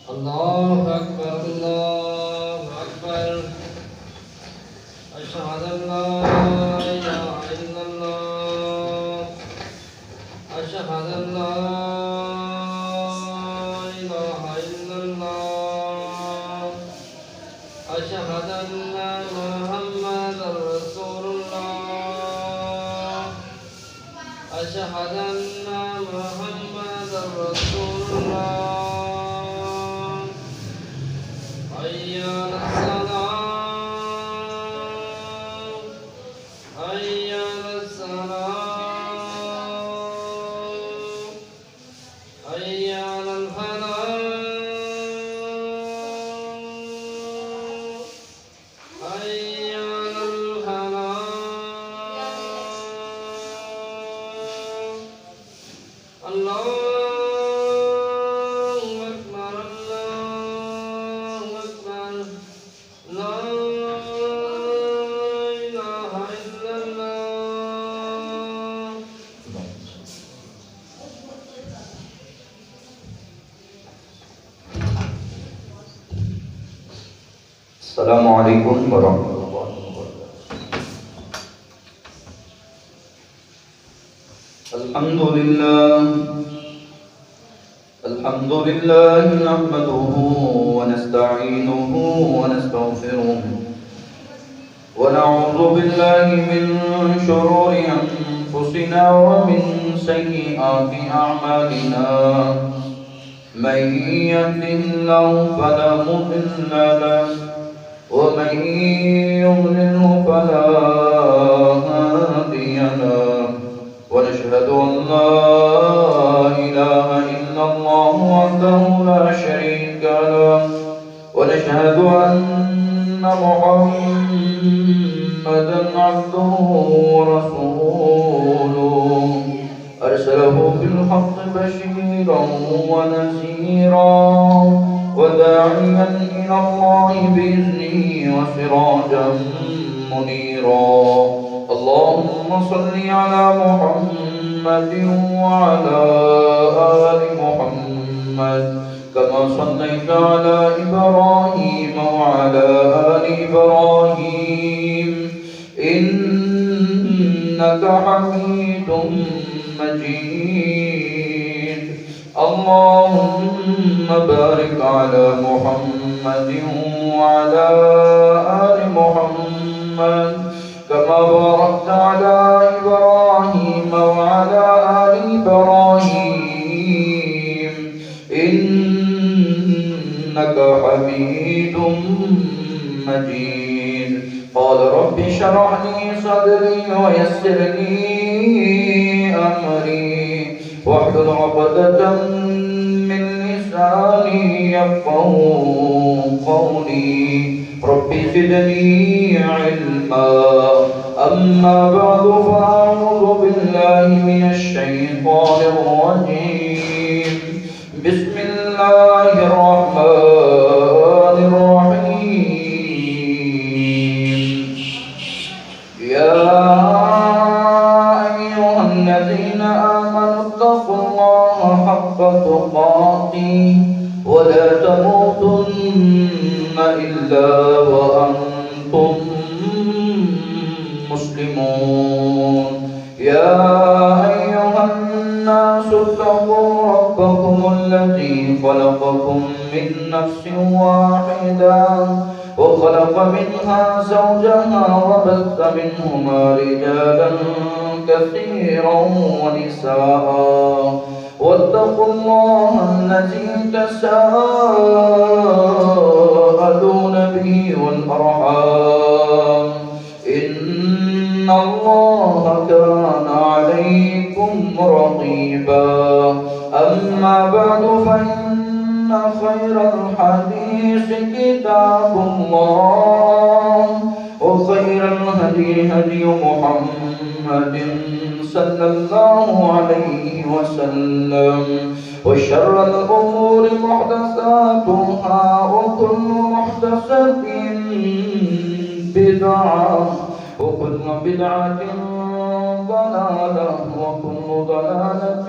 الله أكبر الله أكبر أشهد أن لا إله إلا الله أشهد أن لا إله إلا الله أشهد أن محمدا رسول الله أشهد أن محمدا رسول الله حي على الصلاة حي على الصلاة حي على الفلاح حي على الفلاح الله أكبر الله أكبر لا إله إلا الله. السلام عليكم ورحمة الله وبركاته. الحمد لله نحمده ونستعينه ونستغفره ونعوذ بالله من شرور أنفسنا ومن سيئات أعمالنا. من يهده الله فلا مضل له ومن يضلله فلا هادي له. ونشهد أن لا إله إلا الله وحده لا شريك له. ونشهد أن محمدا عبده ورسوله أرسله بالحق بشيرا ونذيرا وداعيا إلى الله بإذنه وسراجا منيرا. اللهم صل على محمد وعلى آل محمد كما صليت على إبراهيم وعلى آل إبراهيم إنك حميد مجيد. اللهم بارك على محمد وعلى آل محمد كما باركت على إبراهيم وعلى آل إبراهيم إنك حميد مجيد. قال رب اشرح لي صدري ويسر لي أمري واحلل عقدة من لساني يفقهوا قولي. رب زدني علما. أما بعد فأعوذ بالله من الشيطان الرجيم. بسم الله الرحمن الرحيم. يا أيها الذين آمنوا اتقوا الله حق تقاته ولا تموتن إلا وأنتم مسلمون. يا أيها الناس اتقوا ربكم الذي خلقكم من نفس واحدة وخلق منها زوجها وبث منهما رجالا كثيرا ونساء واتقوا الله الذي تساءلون به والأرحام إن الله كان عليكم رقيبا. أما بعد فإن خير الحديث كتاب الله وخير الهدي هدي محمد صلى الله عليه وسلم وشر الأمور محدثاتها وكل محدثة بدعة وكل بدعة ضلالة وكل ضلالة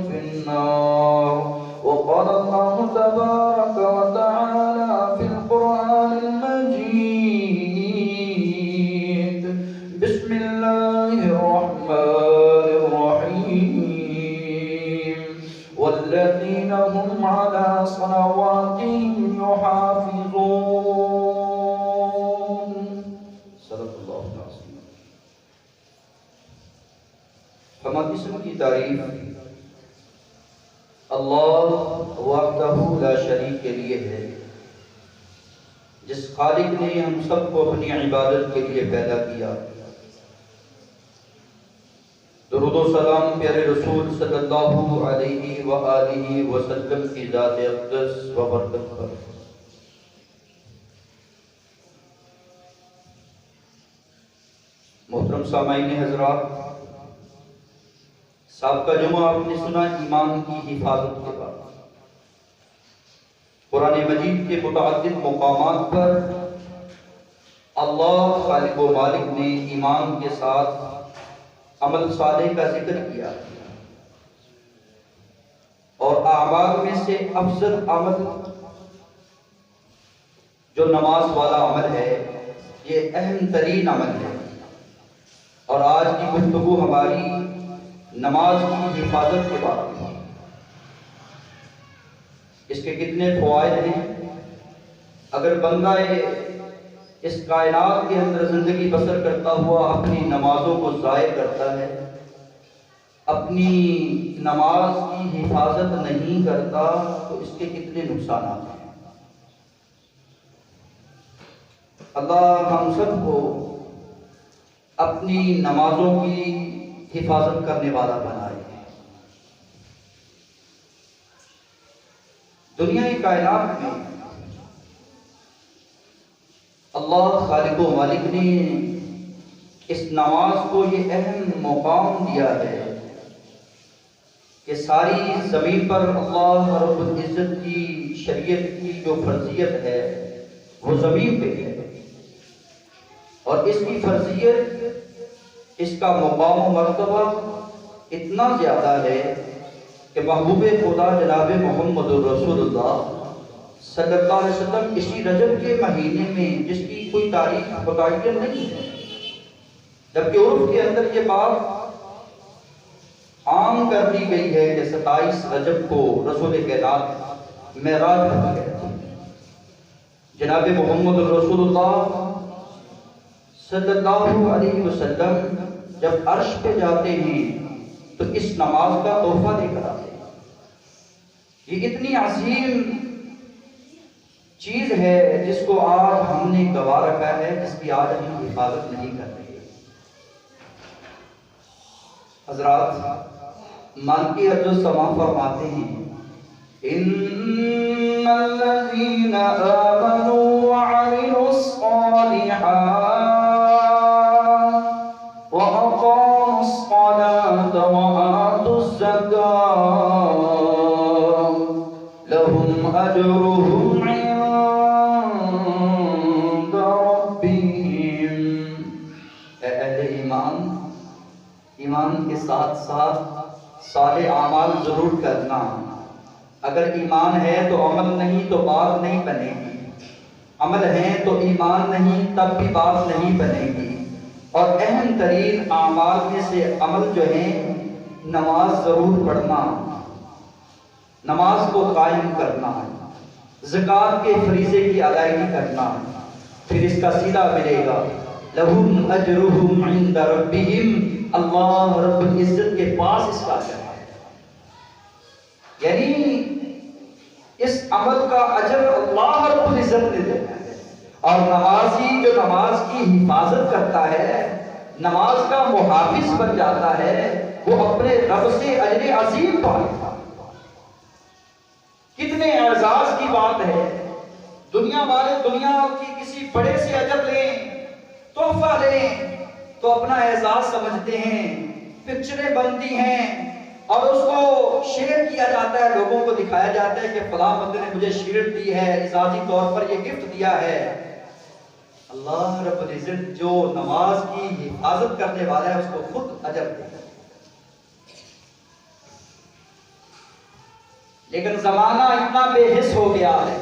في النار. وقال الله تبارك وتعالى في القرآن المجيد بسم الله الرحمن الرحيم والذين هم على صلواتهم يحافظون صدق اللہ العظیم. حمد اسم کی تعریف اللہ وحدہ لا شریک کے لیے ہے، جس خالق نے ہم سب کو اپنی عبادت کے لیے پیدا کیا. درود و سلام پیارے رسول صلی اللہ علیہ وآلہ وسلم کی ذات اقدس و برکت پر. محترم سامعین حضرات، سابقہ جمعہ آپ نے سنا ایمان کی حفاظت کے بعد. قرآن مجید کے متعدد مقامات پر اللہ خالق و مالک نے ایمان کے ساتھ عمل صالح کا ذکر کیا، اور اعمال میں سے افضل عمل جو نماز والا عمل ہے، یہ اہم ترین عمل ہے. اور آج کی گفتگو ہماری نماز کی حفاظت کے بارے میں. اس کے کتنے فوائد ہیں. اگر بندہ اس کائنات کے اندر زندگی بسر کرتا ہوا اپنی نمازوں کو ضائع کرتا ہے، اپنی نماز کی حفاظت نہیں کرتا، تو اس کے کتنے نقصانات ہیں. اللہ ہم سب کو اپنی نمازوں کی حفاظت کرنے والا بنائے. دنیا کائنات میں اللہ خالق و مالک نے اس نماز کو یہ اہم مقام دیا ہے کہ ساری زمین پر اللہ رب العزت کی شریعت کی جو فرضیت ہے وہ زمین پہ ہے، اور اس کی فرضیت، اس کا مقام و مرتبہ اتنا زیادہ ہے کہ محبوب خدا جناب محمد رسول اللہ صلی اللہ علیہ وسلم اسی رجب کے مہینے میں، جس کی کوئی تاریخ متعین نہیں ہے، جبکہ عرف کے اندر یہ بات عام کر دی گئی ہے کہ 27 رجب کو رسول کائنات معراج ہو گئے تھے. جناب محمد رسول اللہ صلی اللہ علیہ وسلم جب عرش پہ جاتے ہیں تو اس نماز کا تحفہ دے کر آتے ہیں. یہ اتنی عظیم چیز ہے جس کو آج ہم نے گوا رکھا ہے، جس کی آج ہم حفاظت نہیں کر رہے. حضرات، مالکی عرض السماء فرماتے ہیں ان الذین آمنوا وعملوا الصالحات وأقاموا الصلاة وآتوا الزكاة لهم أجرهم عند ربهم. اے اہل ایمان کے ساتھ ساتھ صالح اعمال ضرور کرنا. اگر ایمان ہے تو عمل نہیں تو بات نہیں بنے گی، عمل ہے تو ایمان نہیں تب بھی بات نہیں بنے گی. اور اہم ترین اعمال میں سے عمل جو ہیں، نماز ضرور پڑھنا، نماز کو قائم کرنا، زکوٰۃ کے فریضے کی ادائیگی کرنا. پھر اس کا سیدھا ملے گا لہم اجرہم عند ربہم، اللہ رب العزت کے پاس اس کا اجر ہے. یعنی اس عمل کا اجر اللہ رب العزت نے دینا ہے. اور نمازی جو نماز کی حفاظت کرتا ہے، نماز کا محافظ بن جاتا ہے، وہ اپنے رب سے اجر عظیم پاتا. کتنے اعزاز کی بات ہے. دنیا والے دنیا کی کسی بڑے سے اجر لیں، تحفہ لیں تو اپنا اعزاز سمجھتے ہیں، پکچریں بنتی ہیں اور اس کو شیئر کیا جاتا ہے، لوگوں کو دکھایا جاتا ہے کہ فلاں بندے نے مجھے شیئر دی ہے، اعزازی طور پر یہ گفٹ دیا ہے. اللہ رب العزت جو نماز کی حفاظت کرنے والا ہے اس کو خود اجر دے. لیکن زمانہ اتنا بے حس ہو گیا ہے،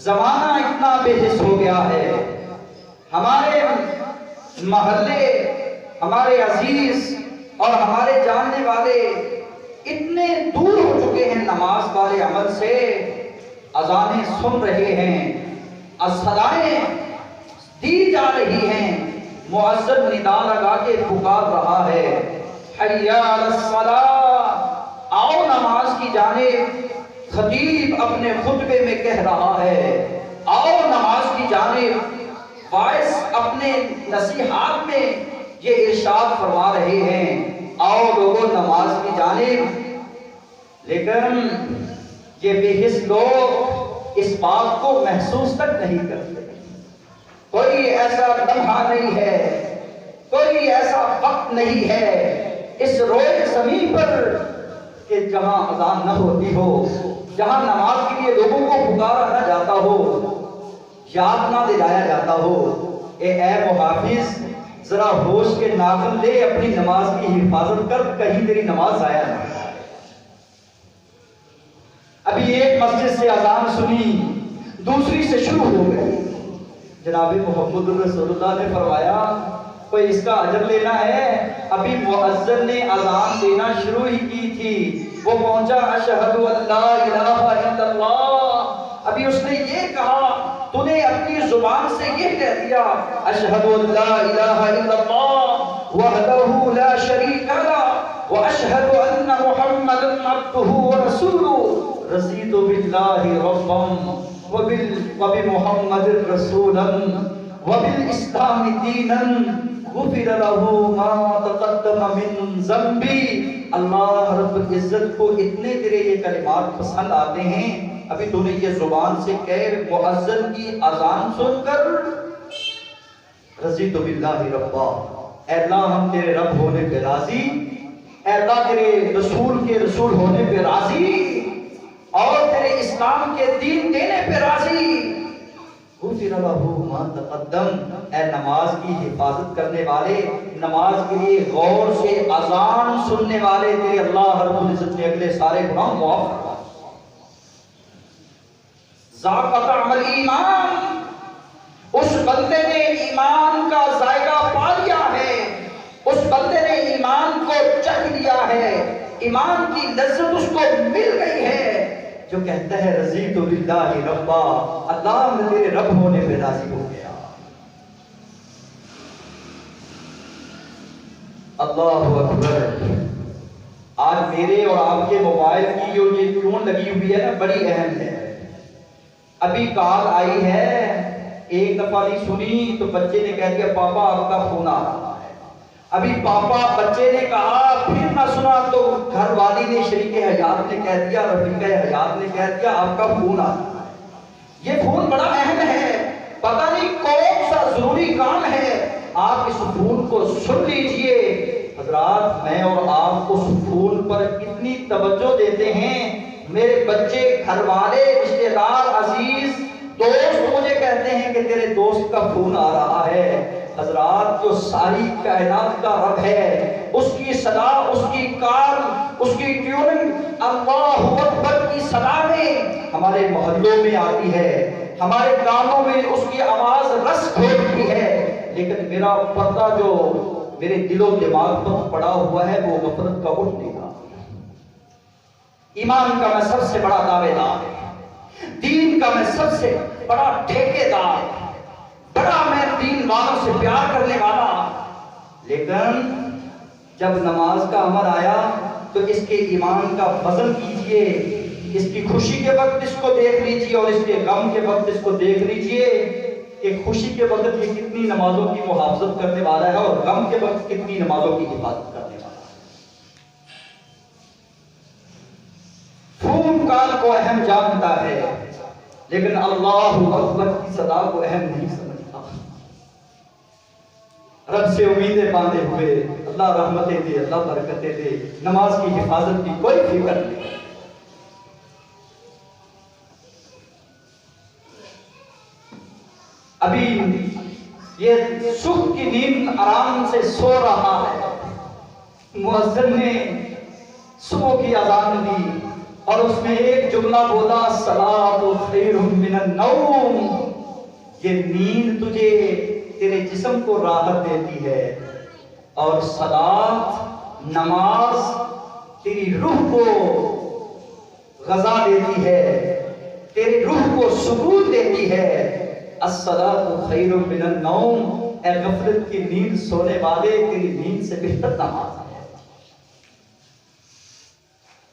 زمانہ اتنا بے حس ہو گیا ہے، ہمارے محلے، ہمارے عزیز اور ہمارے جاننے والے اتنے دور ہو چکے ہیں نماز والے عمل سے، اذانیں سن رہے ہیں، الصلائیں دی جا رہی ہیں، مؤذن ندا لگا کے پکار رہا ہے، حی علی الصلاۃ، آؤ نماز کی جانب، خطیب اپنے خطبے میں کہہ رہا ہے، آؤ نماز کی جانب، وائس اپنے نصیحات میں یہ ارشاد فرما رہے ہیں، آؤ لوگوں نماز کی جانب۔ لیکن یہ بے حس لوگ اس بات کو محسوس تک نہیں کرتے، کوئی ایسا لمحہ نہیں ہے، کوئی ایسا وقت نہیں ہے اس روئے زمین پر کہ جہاں اذان نہ ہوتی ہو، جہاں نماز کے لیے لوگوں کو پکارا نہ جاتا ہو، یاد نہ دلایا جاتا ہو، اے محافظ ذرا ہوش کے ناخن لے، اپنی نماز کی حفاظت کر، کہیں تیری نماز ضائع نہ ہو۔ ابھی ایک مسجد سے اذان سنی، دوسری سے شروع ہو گئی، جناب محمد رسول اللہ نے فرمایا کوئی اس کا اجر لینا ہے؟ ابھی مؤذن نے اذان دینا شروع ہی کی تھی، وہ پہنچا اشہد ان لا الہ الا اللہ، ابھی اس نے یہ کہا، تو نے اپنی زبان سے یہ کہہ دیا اشہد ان لا الہ الا اللہ وحدہ لا شریک لہ واشہد ان محمدا عبدہ ورسولہ، رضیت باللہ ربا وبمحمد رسولا وبالاسلام دینا غفر له ما تقدم من ذنبی۔ اللہ رب العزت کو اتنے تیرے یہ کلمات پسند آتے ہیں، ابھی تو نے یہ زبان سے کہے مؤذن کی اذان سن کر رضیت باللہ ربا، اے اللہ ہم تیرے رب ہونے پہ راضی، اے اللہ تیرے رسول کے رسول ہونے پہ راضی، اور تیرے اسلام کے دین دینے پہ راضی، غفر لہ ما تقدم، اے نماز کی حفاظت کرنے والے، نماز کے لیے غور سے اذان سننے والے، تیرے اللہ رب العزت نے اگلے سارے گناہ معاف فرما۔ ذاق طعم الایمان، اس بندے نے ایمان کا ذائقہ پا لیا ہے، اس بندے نے ایمان کو چکھ لیا ہے، ایمان کی لذت اس کو مل گئی ہے، جو کہتا ہے رضیت باللہ ربا، اللہ میں تیرے رب ہونے پہ راضی ہو گیا۔ اللہ اکبر۔ آج میرے اور آپ کے موبائل کی جو یہ ٹون لگی ہوئی ہے نا، بڑی اہم ہے۔ ابھی کال آئی ہے، ایک دفعہ نہیں سنی تو بچے نے کہہ دیا پاپا آپ کا فون آ رہا ہے، ابھی پاپا بچے نے کہا، پھر نہ سنا تو گھر والی نے، شریک حیات نے کہہ دیا، رفیق حیات نے کہہ دیا آپ کا فون آ رہا ہے۔ یہ فون بڑا اہم ہے، پتہ نہیں کون سا ضروری کام ہے، آپ اس فون کو سن لیجئے۔ حضرات میں اور آپ اس فون پر کتنی توجہ دیتے ہیں، میرے بچے، گھر والے، رشتہ دار، عزیز دوست مجھے کہتے ہیں کہ تیرے دوست کا فون آ رہا ہے۔ حضرات جو ساری کائنات کا رب ہے، اس کی صدا، اس کی کار، اس کی ٹیوننگ اللہ اکبر کی صدا میں ہمارے محلوں میں آتی ہے، ہمارے کانوں میں اس کی آواز رس کھولتی ہے، لیکن میرا پردہ جو میرے دل و دماغ پر پڑا ہوا ہے وہ غفلت کا اٹھنے کا۔ ایمان کا میں سب سے بڑا دعوے دار، دین کا میں سب سے بڑا ٹھیکے دار، بڑا میں دین والوں سے پیار کرنے والا، لیکن جب نماز کا امر آیا تو اس کے ایمان کا وزن کیجئے، اس کی خوشی کے وقت اس کو دیکھ لیجئے اور اس کے غم کے وقت اس کو دیکھ لیجئے کہ خوشی کے وقت یہ کتنی نمازوں کی محافظت کرنے والا ہے اور غم کے وقت کتنی نمازوں کی حفاظت کرنے والا ہے۔ فون کال کو اہم جانتا ہے، لیکن اللہ اکبر کی صدا کو اہم نہیں سمجھتا۔ رب سے امیدیں باندھے ہوئے، اللہ رحمتیں دے، اللہ برکتیں دے، نماز کی حفاظت کی کوئی فکر نہیں۔ ابھی یہ سکھ کی نیند آرام سے سو رہا ہے، مؤذن نے صبح کی اذان دی، اور اس میں ایک جملہ بولا الصلاۃ خیر من النوم، یہ نیند تجھے تیرے جسم کو راحت دیتی ہے، اور صلاۃ نماز تیری روح کو غذا دیتی ہے، تیری روح کو سکون دیتی ہے۔ الصلاۃ خیر من النوم، اے غفلت کی نیند سونے والے، تیری نیند سے بہتر نماز ہے۔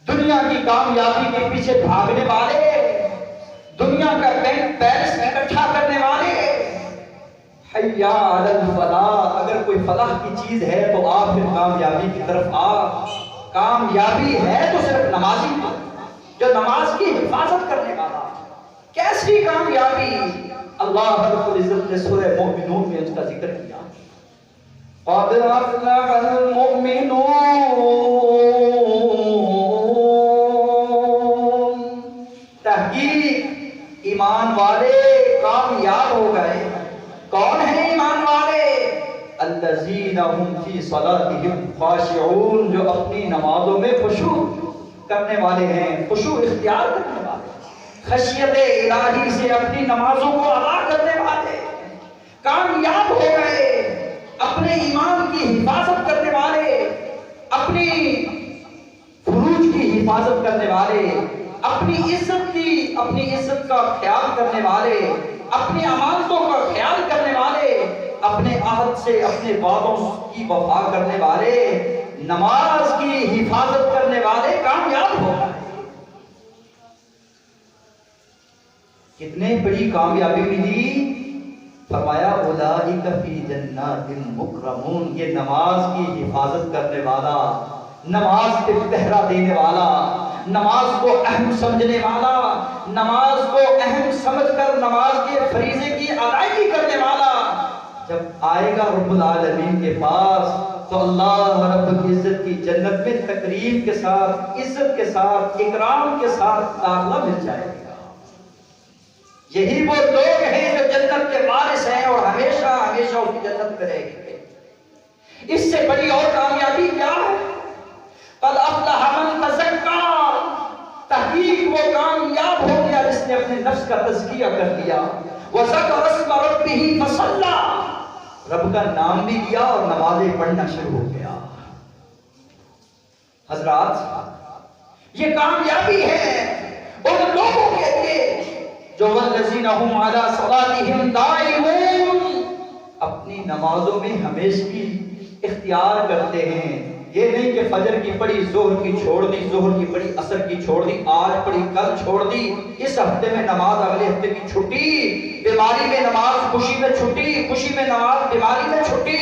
دنیا کی کامیابی کے پیچھے بھاگنے والے، دنیا کا بینک بیلنس اکٹھا کرنے والے، حی علی الفلاح، اگر کوئی فلاح کی چیز ہے تو آ، پھر کامیابی کی طرف آ۔ کامیابی ہے تو صرف نمازی جو نماز کی حفاظت کرنے والا۔ کیسی کامیابی؟ اللہ رب العزت نے سورہ مومنون میں اس کا ذکر کیا، قد افلح المؤمنون، تحقیق ایمان والے کامیاب ہو گئے۔ کون ہیں ایمان والے؟ الذین هم فی صلاتهم خاشعون، جو اپنی نمازوں میں خشوع کرنے والے ہیں، خشوع اختیار کرنے والے، خشیت الہی سے اپنی نمازوں کو ادا کرنے والے کامیاب ہو گئے۔ اپنے ایمان کی حفاظت کرنے والے، اپنی فروج کی حفاظت کرنے والے، اپنی عزت کا خیال کرنے والے، اپنی امانتوں کا خیال کرنے والے، اپنے عہد سے اپنے وعدوں کی وفا کرنے والے، نماز کی حفاظت کرنے والے کامیاب ہو گئے۔ کتنے بڑی کامیابی ملی؟ فرمایا اولئک فی جنات مکرمون، یہ نماز کی حفاظت کرنے والا، نماز پہ پہرا دینے والا، نماز کو اہم سمجھنے والا، نماز کو اہم سمجھ کر نماز کے فریضے کی ادائیگی کرنے والا، جب آئے گا رب العالمین کے پاس تو اللہ رب العزت کی جنت میں تکریم کے ساتھ، عزت کے ساتھ، اکرام کے ساتھ داخلہ مل جائے گا۔ یہی وہ لوگ ہیں جو جنت کے وارث ہیں اور ہمیشہ ہمیشہ اس کی جنت میں رہیں گے۔ اس سے بڑی اور کامیابی کیا ہے؟ قد افلح من تزکا، تحقیق وہ کامیاب ہو گیا جس نے اپنے نفس کا تزکیہ کر لیا۔ وذکر اسم ربہ فصلی، رب کا نام بھی لیا اور نمازیں پڑھنا شروع ہو گیا۔ حضرات، یہ کامیابی ہے ان لوگوں کے لیے جو والذین هم علی صلاتهم دائمون، اپنی نمازوں میں ہمیشگی اختیار کرتے ہیں۔ یہ نہیں کہ فجر کی پڑھی ظہر کی چھوڑ دی، ظہر کی پڑھی عصر کی چھوڑ دی، آج پڑھی کل چھوڑ دی، اس ہفتے میں نماز اگلے ہفتے کی چھٹی، بیماری میں نماز خوشی میں چھٹی، خوشی میں نماز بیماری میں چھٹی۔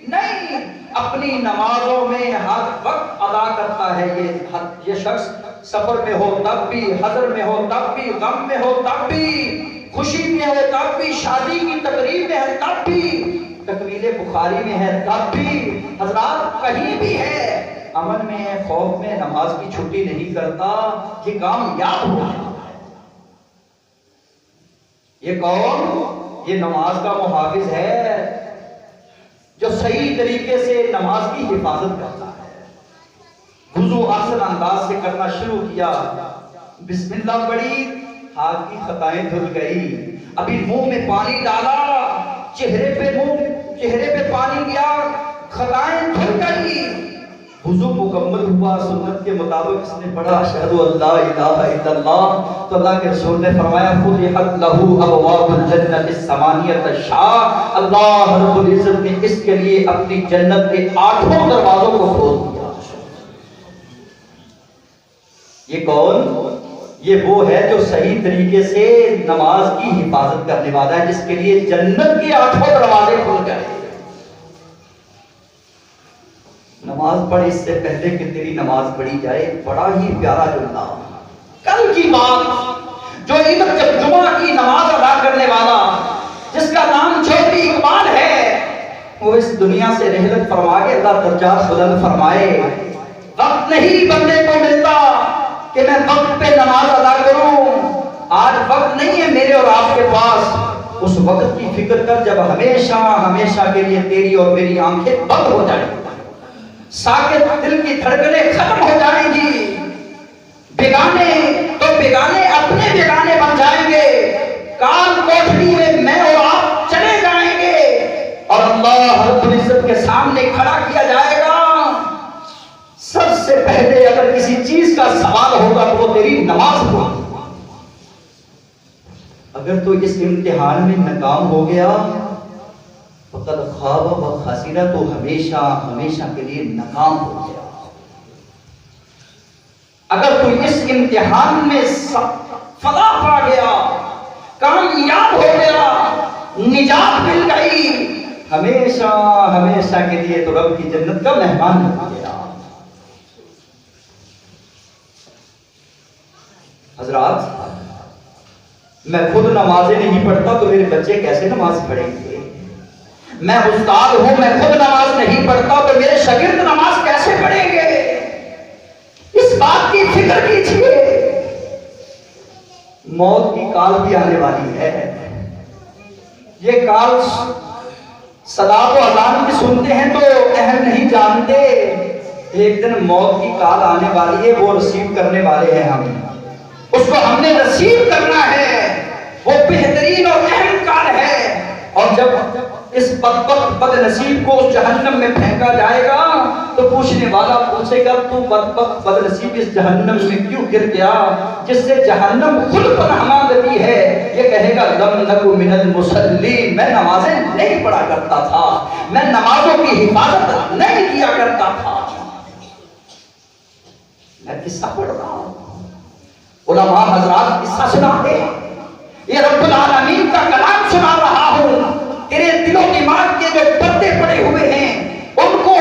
نہیں، اپنی نمازوں میں ہر وقت ادا کرتا ہے یہ شخص، سفر میں ہو تب بھی، حضر میں ہو تب بھی، غم میں ہو تب بھی، خوشی میں ہو تب بھی، شادی کی تقریب میں ہے تب بھی، تکمیل بخاری میں ہے تب بھی، حضرات کہیں بھی ہے، امن میں ہے، خوف میں، نماز کی چھٹی نہیں کرتا، یہ کامیاب ہوا۔ یہ کون؟ یہ نماز کا محافظ ہے جو صحیح طریقے سے نماز کی حفاظت کرتا ہے۔ وضو احسن انداز سے کرنا شروع کیا، بسم اللہ پڑھی، ہاتھ کی خطائیں دھل گئی، ابھی منہ میں پانی ڈالا، چہرے پہ پانی گیا، خطائیں دھل گئی، وضو مکمل ہوا، سنت کے مطابق اس نے پڑھا اشہد ان لا الہ الا اللہ، تو اللہ کے رسول نے فرمایا فتحت لہ ابواب الجنت الثمانیۃ الشاہ، اللہ رب العزت نے اس کے لیے اپنی جنت کے 8 دروازوں کو کھول دیا۔ یہ کون؟ یہ وہ ہے جو صحیح طریقے سے نماز کی حفاظت کرنے والا ہے، جس کے لیے جنت کے 8 دروازے کھل گئے۔ نماز پڑھ اس سے پہلے کہ تیری نماز پڑھی جائے، بڑا ہی پیارا جملہ، کل کی بات، جو جب جمعہ کی نماز ادا کرنے والا جس کا نام چودھری اقبال ہے، وہ اس دنیا سے رحلت فرما کے اللہ درجات بلند فرمائے، وقت نہیں بندے کو ملتا کہ میں وقت پہ نماز ادا کروں، آج وقت نہیں ہے میرے اور آپ کے پاس، اس وقت کی فکر کر جب ہمیشہ ہمیشہ کے لیے تیری اور میری آنکھیں بند ہو جائیں، ساکت دل کی دھڑکنیں ختم ہو جائیں گی، بیگانے تو بیگانے اپنے بیگانے بن جائیں گے، کال کوٹھڑی میں میں اور آپ چلے جائیں گے، اور اللہ رب العزت کے سامنے کھڑا کیا جائے گا۔ سب سے پہلے اگر کسی چیز کا سوال ہوگا تو وہ تیری نماز ہوگی۔ اگر تو اس امتحان میں ناکام ہو گیا فقط خواب و خسیرہ، تو ہمیشہ ہمیشہ کے لیے ناکام ہو گیا۔ اگر تو اس امتحان میں فلاح پا گیا، کامیاب ہو گیا، نجات مل گئی، ہمیشہ ہمیشہ کے لیے تو رب کی جنت کا مہمان ہو گیا۔ حضرات، میں خود نمازیں نہیں پڑھتا تو میرے بچے کیسے نماز پڑھیں گے؟ میں استاد ہوں، میں خود نماز نہیں پڑھتا تو میرے شاگرد نماز کیسے پڑھیں گے؟ اس بات کی فکر کیجیے، موت کی کال بھی آنے والی ہے۔ یہ کال صدا و اذان کی سنتے ہیں تو اہم نہیں جانتے، ایک دن موت کی کال آنے والی ہے، وہ ریسیو کرنے والے ہیں ہم، اس کو ہم نے ریسیو کرنا ہے۔ وہ بہترین اور اہم کال ہے، اور جب اس بدبخت بد نصیب کو اس جہنم میں پھینکا جائے گا تو پوچھنے والا پوچھے گا تو بدبخت بد نصیب اس جہنم میں کیوں گر گیا جس سے جہنم خود پناہ مانگتی ہے؟ یہ کہے گا لم نکو من المصلین، میں نمازیں نہیں پڑھا کرتا تھا، میں نمازوں کی حفاظت نہیں کیا کرتا تھا، میں قصہ پڑھ رہا ہوں۔ علماء حضرات قصہ سناتے ہیں، یہ رب العالمین کا کلام سنا رہا ہوں، تیرے دل و دماغ کے جو پردے پڑے ہوئے ہیں ان کو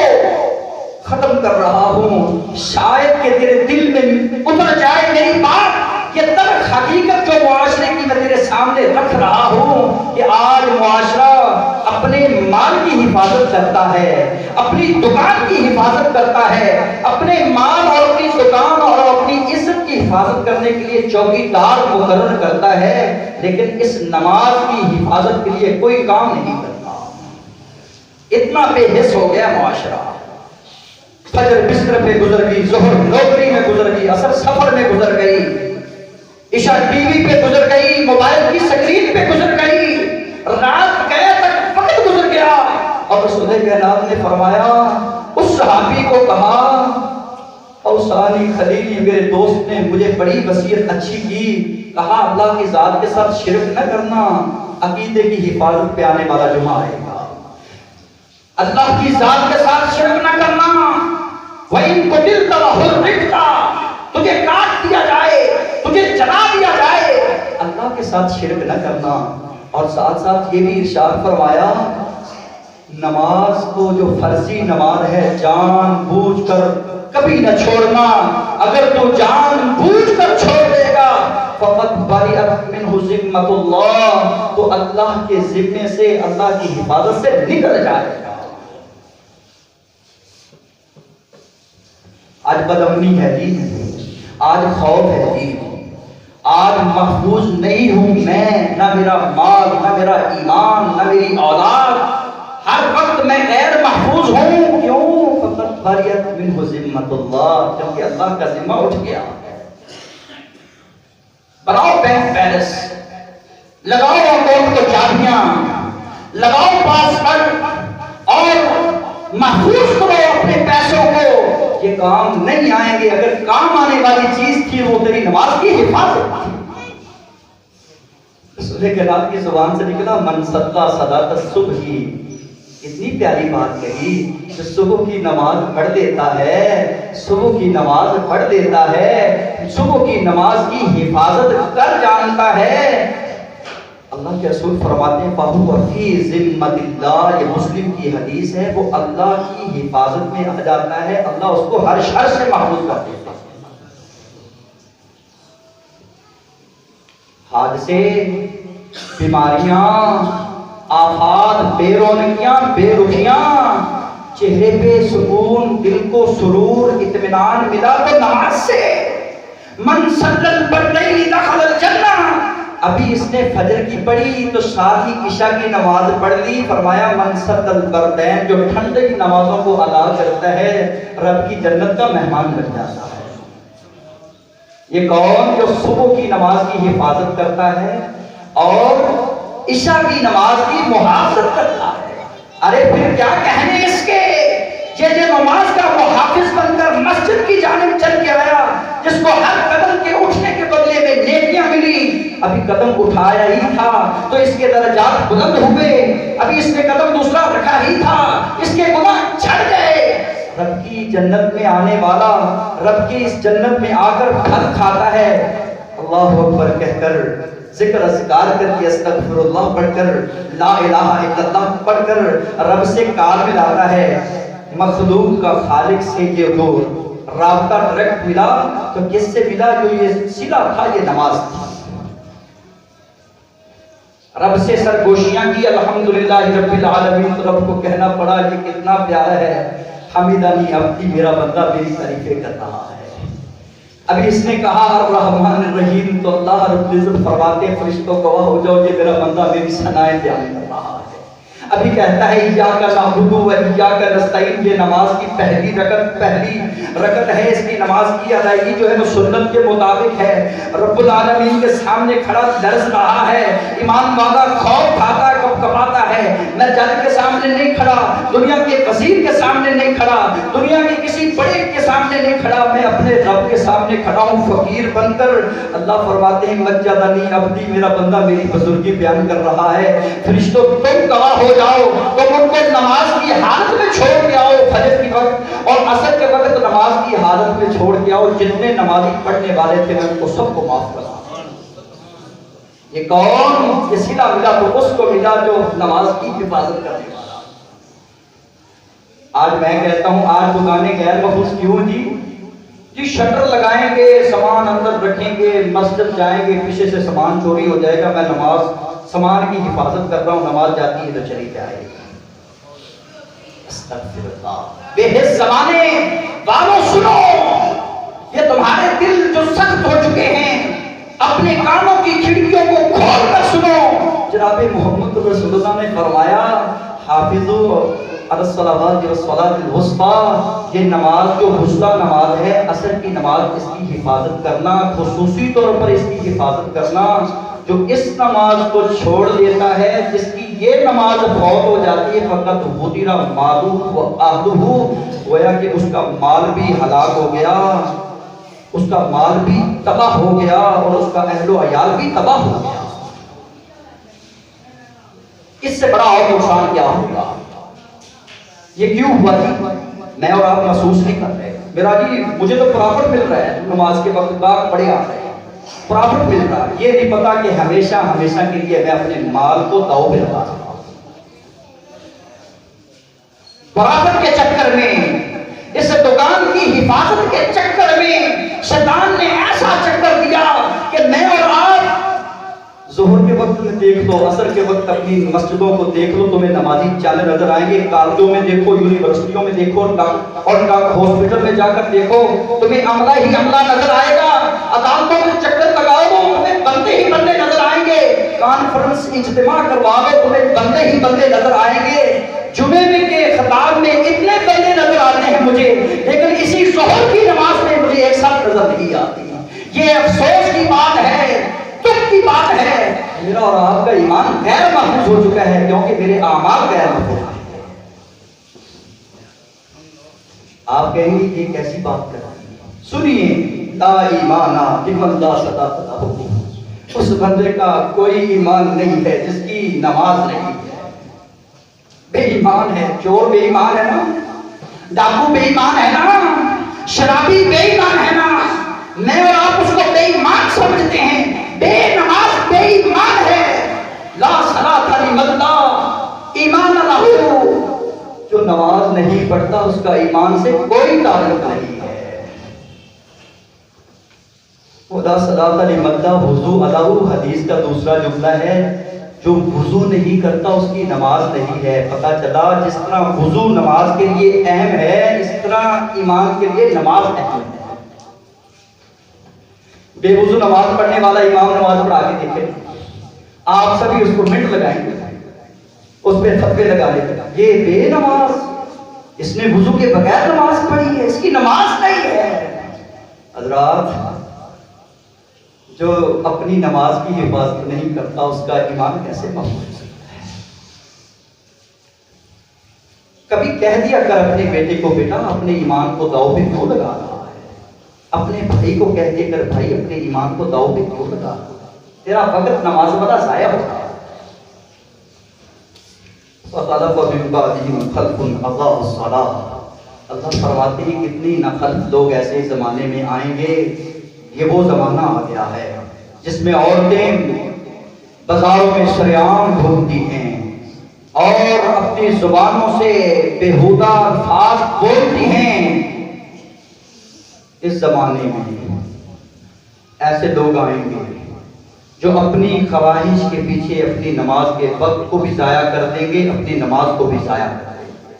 ختم کر رہا ہوں، شاید کہ تیرے دل میں اتر جائے میری بات۔ یہ تلخ حقیقت جو معاشرے کی میں تیرے سامنے رکھ رہا ہوں کہ آج معاشرہ اپنے مال کی حفاظت کرتا ہے، اپنی دکان کی حفاظت کرتا ہے، اپنے مال اور اپنی دکان اور اپنی عزت کی حفاظت کرنے کے لیے چوکیدار مقرر کرتا ہے، لیکن اس نماز کی حفاظت کے لیے کوئی کام نہیں کرتا۔ اتنا بے حس ہو گیا معاشرہ۔ فجر بستر پہ گزر گئی، ظہر نوکری میں گزر گئی، عصر سفر میں گزر گئی، عشاء ٹی وی پہ گزر گئی، موبائل کی سکرین پہ گزر گئی، رات گئے تک وقت گزر گیا، اور رسول کائنات نے فرمایا، اس صحابی کو کہا، اوصانی خلیلی، میرے دوست نے مجھے بڑی وصیت اچھی کی، کہا اللہ کی ذات کے ساتھ شرک نہ کرنا، عقیدے کی حفاظت پہ آنے والا جمعہ آئے گا۔ اللہ کی ذات کے ساتھ شرک نہ کرنا، وَإِن قُتِلْتَ وَحُرِّقْتَ، تجھے کاٹ دیا جائے، تجھے جلا دیا جائے، اللہ کے ساتھ شرک نہ کرنا۔ اور ساتھ ساتھ یہ بھی ارشاد فرمایا، نماز کو جو فرضی نماز ہے جان بوجھ کر کبھی نہ چھوڑنا، اگر تو جان بوجھ کر چھوڑ دے گا فقط بریئت منہ ذمۃ اللہ، تو اللہ کے ذمے سے، اللہ کی حفاظت سے نکل جائے گا۔ آج بدامنی ہے جی، آج خوف ہے جی، آج محفوظ نہیں ہوں میں، نہ میرا مال، نہ میرا ایمان، نہ میری اولاد، ہر وقت میں غیر محفوظ ہوں۔ کیوں؟ فقط بریئت منہ ذمۃ اللہ، کیونکہ اللہ کا ذمہ اٹھ گیا ہے۔ بناؤ بینک بیلنس، لگاؤ اکاؤنٹ کو چابیاں، لگاؤ پاسورڈ، اور محفوظ کرو اپنے پیسوں کو، یہ کام نہیں آئیں گے۔ اگر کام آنے والی چیز تھی وہ تیری نماز کی حفاظت تھی۔ رسول کریم کی زبان سے نکلا، من صلی صلاۃ الصبح، اتنی پیاری بات کہی کہ صبح کی نماز پڑھ دیتا ہے، صبح کی نماز پڑھ دیتا ہے، صبح کی نماز کی حفاظت کر جانتا ہے، اللہ کے رسول فرماتے ہیں فَهُوَ فِي ذِمَّةِ اللَّهِ، یہ مسلم کی حدیث ہے، وہ اللہ کی حفاظت میں آ جاتا ہے، اللہ اس کو ہر شر سے محفوظ کر دیتا ہے۔ حادثے، بیماریاں، آفات، بے رونقیاں، بے رخیاں، چہرے پہ سکون، دل کو سرور، اطمینان ملا تو نماز سے۔ من صلی البردین دخل الجنہ، ابھی اس نے فجر کی پڑھی تو ساتھ ہی عشاء کی نماز پڑھ لی، فرمایا من صلی البردین، جو ٹھنڈے کی نمازوں کو ادا کرتا ہے رب کی جنت کا مہمان بن جاتا ہے۔ یہ کون جو صبح کی نماز کی حفاظت کرتا ہے اور عشاء کی نماز کی محافظت کرتا ہے؟ ارے پھر کیا کہنے اس کے، یہ نماز کا محافظ بن کر مسجد کی جانب چل کے آیا، جس کو ہر قدم کے اٹھنے کے بدلے میں نیکیاں ملی، ابھی قدم اٹھایا ہی تھا تو اس کے درجات بلند ہوئے، ابھی اس نے قدم دوسرا رکھا ہی تھا، اس کے گناہ جھڑ گئے۔ رب کی جنت میں آنے والا رب کی اس جنت میں آ کر پھل کھاتا ہے، اللہ اکبر کہہ کر، ذکر اذکار کر کے، استغفر اللہ پڑھ کر، لا الہ الا اللہ پڑھ کر رب سے کال ملاتا ہے۔ مخلوق کا خالق سے یہ جو رابطہ ڈائریکٹ ملا تو کس سے ملا؟ جو یہ صلہ تھا، یہ نماز تھی۔ رب سے سرگوشیاں کی، الحمدللہ رب العالمین، تو رب کو کہنا پڑا یہ کتنا پیارا ہے، حمیدنی عبدی، میرا بندہ میری تعریفیں کر رہا ہے۔ ابھی اس نے کہا الرحمن الرحیم تو اللہ رب العزت فرماتے ہیں فرشتوں گواہ ہو جاؤ یہ میرا بندہ میری ثنائیں بیان کر رہا ہے۔ ابھی کہتا ہے ایاک نعبد و ایاک نستعین، یہ نماز کی پہلی رکعت ہے، اس کی نماز کی ادائیگی جو ہے وہ سنت کے مطابق ہے۔ رب العالمین کے سامنے کھڑا درس رہا ہے، ایمان والا خوف کھاتا ہے، کب کپاتا ہے، میں جج کے سامنے نہیں کھڑا، دنیا کے وزیر کے سامنے نہیں کھڑا، دنیا کے کسی بڑے کے سامنے نہیں کھڑا، میں اپنے رب کے سامنے کھڑا ہوں فقیر بن کر۔ اللہ فرماتے ہیں مجدنی عبدی، میرا بندہ میری بزرگی بیان کر رہا ہے۔ فرشتوں تم گواہ ہو جاؤ، تم ان کو نماز کی حالت میں چھوڑ کے آؤ، فجر کی وقت اور عصر کے وقت نماز کی حالت میں چھوڑ کے آؤ، جتنے نمازی پڑھنے والے تھے میں ان کو سب کو معاف کرا۔ یہ کون؟ یہ صلہ ملا تو اس کو ملا جو نماز کی حفاظت کرنے والا۔ آج میں کہتا ہوں آج دکانیں غیر محفوظ کیوں جی شٹر لگائیں گے، سامان اندر رکھیں گے، مسجد جائیں گے، پیچھے سے سامان چوری ہو جائے گا، میں نماز سامان کی حفاظت کر رہا ہوں، نماز جاتی ہے تو چلی جائے گی۔ استغفر اللہ۔ بے حس زمانے والوں سنو، یہ تمہارے دل جو سخت ہو چکے ہیں، اپنے کانوں کی کھڑکیوں کو کھول کر سنو۔ جناب محمد رسول اللہ نے فرمایا حافظوا علی الصلوات والصلاۃ الوسطی، یہ نماز جو وسطی نماز ہے، عصر کی نماز، اس کی حفاظت کرنا، خصوصی طور پر اس کی حفاظت کرنا۔ جو اس نماز کو چھوڑ دیتا ہے، جس کی یہ نماز فوت ہو جاتی ہے، فقط غدر مالہ و اہلہ، گویا کہ اس کا مال بھی ہلاک ہو گیا، اس کا مال بھی تباہ ہو گیا اور اس کا اہل و عیال بھی تباہ ہو گیا۔ اس سے بڑا اور نقصان کیا ہوگا؟ یہ کیوں ہوا جی؟ میں اور آپ محسوس نہیں کر رہے، میرا جی مجھے تو پرافٹ مل رہا ہے، نماز کے وقت باغ بڑے آ رہے ہیں، پرافٹ مل رہا ہے، یہ نہیں پتا کہ ہمیشہ کے لیے میں اپنے مال کو داؤ پہ لگا رہا ہوں۔ پرافٹ کے چکر میں، اس دکان کی حفاظت کے چکر میں شیطان نے ایسا چکر دیا کہ میں اور آپ ظہر کے وقت میں دیکھ لو، عصر کے وقت اپنی مسجدوں کو دیکھ لو، تمہیں نمازی چالے نظر آئیں گے، کالجوں میں دیکھو، یونیورسٹیوں میں دیکھو اور ہاسپٹل میں جا کر دیکھو، تمہیں عملہ ہی عملہ نظر آئے گا۔ عدالتوں میں چکر لگاؤ، تمہیں بندے ہی بندے نظر آئیں گے۔ کانفرنس اجتماع کرواؤ، تمہیں بندے ہی بندے نظر آئیں گے۔ جمعے میں کے خطاب میں اتنے بندے نظر آتے ہیں مجھے، لیکن اسی ظہر کی نماز میں مجھے ایک ساتھ نظر نہیں آتی۔ یہ افسوس کی بات ہے، دکھ کی بات ہے، میرا اور آپ کا ایمان غیر محفوظ ہو چکا ہے، کیونکہ میرے اعمال غیر محفوظ ہیں۔ آپ کہیں گے یہ کیسی بات کر رہی ہے؟ سنیے، لا ایمانا لمن لا صلاۃ لہ، اس بندے کا کوئی ایمان نہیں ہے جس کی نماز نہیں ہے۔ بے ایمان ہے، چور بے ایمان ہے نا، ڈاکو بے ایمان ہے نا، شرابی بے ایمان ہے نا، میں اور آپ اس کو بے ایمان سمجھتے ہیں، بے نماز بے ایمان ہے۔ لا صلاۃ لمن لا ایمان لہ، جو نماز نہیں پڑھتا اس کا ایمان سے کوئی تعلق نہیں ہے۔ خدا صلاۃ لمن لا وضو لہ، حدیث کا دوسرا جملہ ہے، جو وضو نہیں کرتا اس کی نماز نہیں ہے۔ پتہ چلا جس طرح وضو نماز کے لیے اہم ہے، اس طرح ایمان کے لیے نماز اہم ہے۔ بے وضو نماز پڑھنے والا امام نماز پڑھا کے دیکھے، آپ سبھی اس کو منٹ لگائیں گے، اس پہ فتوے لگا لیں گے، یہ بے نماز، اس نے وضو کے بغیر نماز پڑھی ہے، اس کی نماز نہیں ہے۔ حضرات جو اپنی نماز کی حفاظت نہیں کرتا اس کا ایمان کیسے محفوظ ہو سکتا ہے؟ کبھی کہہ دیا کر اپنے بیٹے کو بیٹا اپنے ایمان کو داؤ پہ کیوں لگا رہا ہے؟ اپنے بھائی کو کہہ دیا کر بھائی اپنے ایمان کو داؤ پہ کیوں لگا رہا ہے؟ تیرا وقت نماز بڑا ضائع ہوتا ہے۔ وَخَلَفَ مِن بَعْدِهِمْ خَلْفٌ أَضَاعُوا الصَّلَاةَ، اللہ فرماتے ہیں کتنی نخلف لوگ ایسے زمانے میں آئیں گے، یہ وہ زمانہ آ گیا ہے جس میں عورتیں بازاروں میں شریعام گھومتی ہیں اور اپنی زبانوں سے بیہودہ الفاظ بولتی ہیں۔ اس زمانے میں ایسے لوگ آئیں گے جو اپنی خواہش کے پیچھے اپنی نماز کے وقت کو بھی ضائع کر دیں گے، اپنی نماز کو بھی ضائع کر دیں گے۔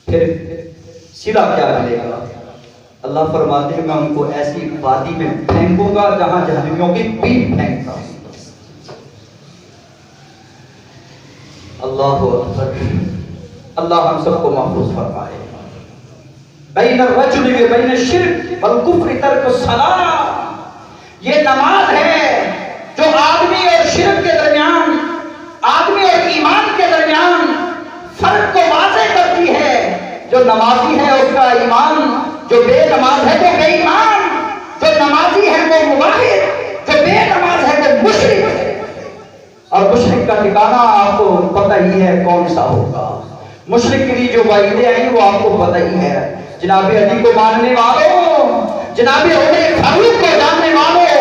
پھر سلا کیا ملے گا؟ اللہ فرماتے ہیں میں ان کو ایسی وادی میں پھینکوں گا جہاں جہنمیوں کی پیٹ پھینکتا ہوں۔ اللہ اکبر، اللہ ہم سب کو محفوظ فرمائے۔ بین الرجل و بین الشرک والکفر ترک الصلاۃ، یہ نماز ہے جو آدمی اور شرک کے درمیان، آدمی اور ایمان کے درمیان فرق کو واضح کرتی ہے۔ جو نمازی ہے اس کا ایمان، جو بے نماز ہے وہ بے ایمان، جو نمازی ہے وہ موحد، جو بے نماز ہے وہ مشرک ہے۔ اور مشرک کا ٹھکانہ آپ کو پتہ ہی ہے کون سا ہوگا۔ مشرک کے لیے جو وعیدیں آئیں وہ آپ کو پتہ ہی ہے۔ جناب علی کو ماننے والوں، جناب عمر فاروق کو جاننے والوں،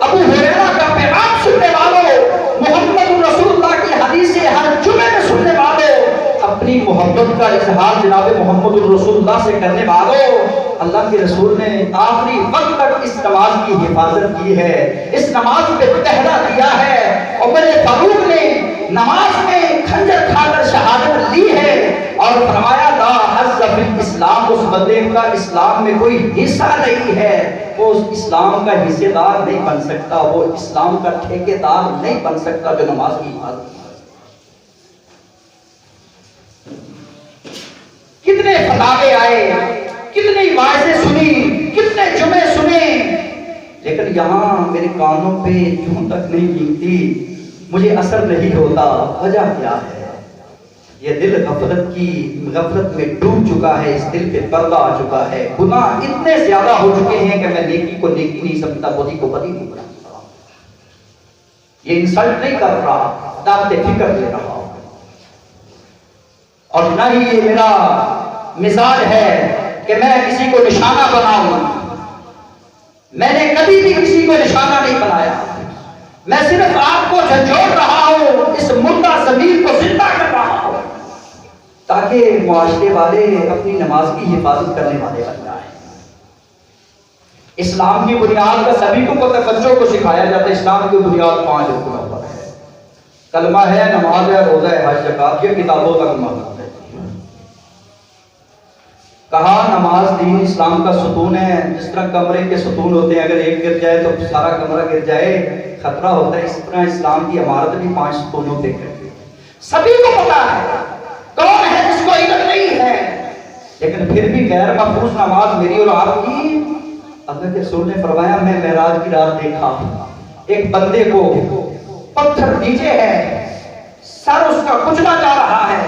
ابو ہریرہ کا پیغام سننے والوں، محمد رسول اللہ کی حدیثیں ہر جمعے میں سننے والوں، اپنی محبت کا اظہار جناب محمد رسول اللہ سے کرنے والوں، اللہ کے رسول نے آخری وقت تک اس نماز کی حفاظت کی ہے، اس نماز پہ پہرا دیا ہے۔ عمر فاروق نے نماز میں خنجر کھا کر شہادت لی ہے اور فرمایا لا حظ فی الاسلام، اس بندے کا اسلام میں کوئی حصہ نہیں ہے، وہ اس اسلام کا حصے دار نہیں بن سکتا، وہ اسلام کا ٹھیکیدار نہیں بن سکتا جو نماز کی حفاظت۔ کتنے فتاوے آئے، کتنی واعظیں سنی، کتنے جمعے سنے، لیکن یہاں میرے کانوں پہ جوں تک نہیں گنگتی، مجھے اثر نہیں ہوتا۔ وجہ کیا ہے؟ یہ دل غفلت میں ڈوب چکا ہے، اس دل پہ پردہ آ چکا ہے، گناہ اتنے زیادہ ہو چکے ہیں کہ میں نیکی کو نیکی نہیں سمجھتا، بدی کو بدی نہیں سمجھتا۔ یہ انسلٹ نہیں کر رہا، دعوت فکر دے رہا ہوں، اور نہ ہی یہ میرا مزاج ہے کہ میں کسی کو نشانہ بناؤں۔ میں نے کبھی بھی کسی کو نشانہ نہیں بنایا، میں صرف آپ کو جھنجھوڑ رہا ہوں، اس مردہ ضمیر کو زندہ کر رہا ہوں تاکہ معاشرے والے اپنی نماز کی حفاظت کرنے والے بن جائیں۔ اسلام کی بنیاد کا سبھی کو پتہ، بچوں کو سکھایا جاتا ہے اسلام کی بنیاد 5 رکنوں پر ہے، کلمہ ہے، نماز ہے، روزہ ہے، حج زکات، یہ کتابوں تک موجود ہے۔ کہا نماز دین اسلام کا ستون ہے، جس طرح کمرے کے ستون ہوتے ہیں، اگر ایک گر جائے تو سارا کمرہ گر جائے، خطرہ ہوتا ہے، اس طرح اسلام کی عمارت بھی 5 ستونوں پہ کرتی ہے۔ سبھی کو پتا ہے، کون ہے جس کو علم نہیں ہے، لیکن پھر بھی غیر محفوظ نماز میری اور آپ کی۔ اللہ کے رسول نے فرمایا میں معراج کی رات دیکھا ایک بندے کو پتھر نیچے ہے، سر اس کا کچلا جا رہا ہے،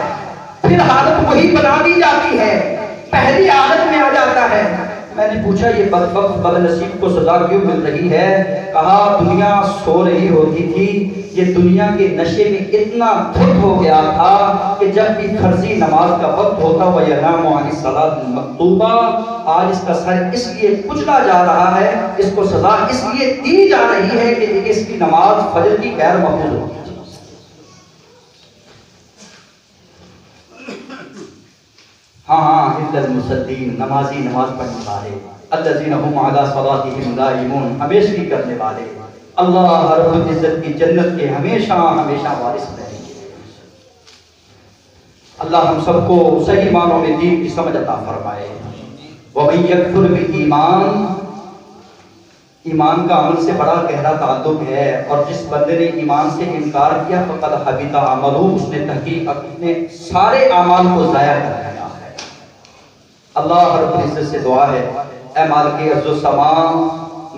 پھر حالت وہی بنا دی جاتی ہے، پہلی حالت میں آ جاتا ہے۔ میں نے پوچھا یہ بدبخت بد نصیب کو سزا کیوں مل رہی ہے؟ کہا دنیا سو رہی ہوتی تھی، یہ دنیا کے نشے میں اتنا دھت ہو گیا تھا کہ جب بھی فرضی نماز کا وقت ہوتا وَيَنَامُ عَنِ الصَّلَاةِ الْمَكْتُوبَةِ، آج اس کا سر اس لیے کچلا جا رہا ہے، اس کو سزا اس لیے دی جا رہی ہے کہ اس کی نماز فجر کی غیر محفوظ ہوتی ہے۔ ہاں الا المصلین، نمازی، نماز پڑھنے والے، الذین هم علی صلاتهم دائمون، ہمیشگی کرنے والے، اللہ رب العزت کی جنت کے ہمیشہ ہمیشہ وارث رہیں گے۔ اللہ ہم سب کو صحیح معنوں میں دین کی سمجھ عطا فرمائے۔ وَمَن یکفر بالایمان، ایمان کا عمل سے بڑا گہرا تعلق ہے، اور جس بندے نے ایمان سے انکار کیا فقد حبط عملہ، اس نے تحقیق اپنے سارے اعمال کو ضائع کر دیا۔ اللہ رب العزت سے دعا ہے اے مالک ارض و سما،